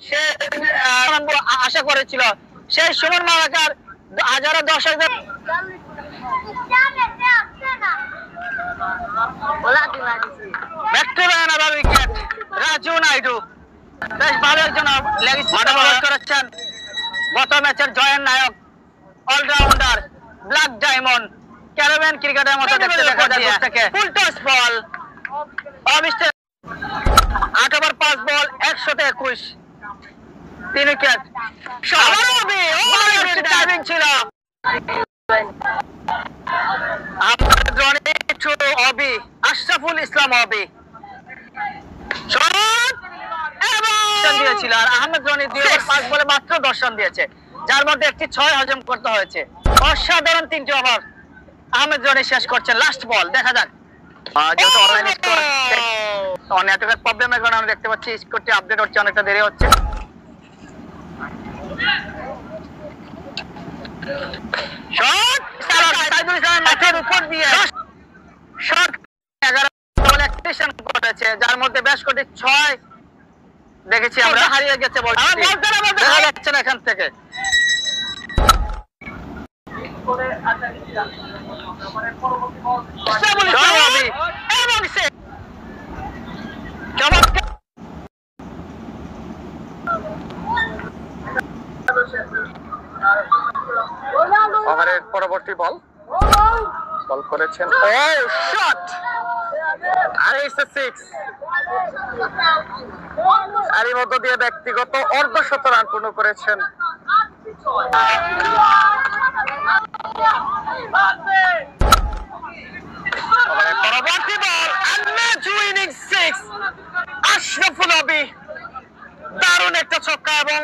সে আশা করেছিল সেই সুমন মালাকার হাজারো দর্শকদের উইকেট রাজু নাইডু বেশ ভালো একজন লেগ স্পিনার করেছেন। গত ম্যাচের জয়ের নায়ক অলরাউন্ডার ব্ল্যাক ডায়মন্ড ক্যারিবিয়ান ক্রিকেটের মতো দেখতে দেখা যায়। ফুল টস বল 8 ওভার 5 বল 121 3 উইকেট। টাইমিং ছিল আশরাফুল ইসলাম অবি দিয়েছিল আর আহমেদ রনি 2 ওভার 5 বলে মাত্র 10 রান দিয়েছে, যার মধ্যে একটি 6 হজম করতে হয়েছে। অসাধারণ 3টি ওভার আহমেদ রনি শেষ করছেন। লাস্ট বল দেখা যাক। যেহেতু অনলাইন স্কোর নেটওয়ার্কের প্রবলেমের কারণে আমরা দেখতে পাচ্ছি স্কোরটি আপডেট হচ্ছে, অনেকটা দেরি হচ্ছে। শট সাইদুল ইসলামের মাথার উপর দিয়ে শট 11 বলে অ্যাকশন করেছে, যার মধ্যে বেশ কটি 6 দেখেছি আমরা। হারিয়ে গেছে বল, দেখা যাচ্ছে না এখান থেকে। ওভারের পরবর্তী বল করেছেন শট আর এসে 6 এরই মধ্য দিয়ে ব্যক্তিগত অর্ধশত রান পূর্ণ করেছেন। পরবর্তী বল ম্যাচ উইনিং 6 আশরাফুল অবি, দারুণ একটা ছক্কা এবং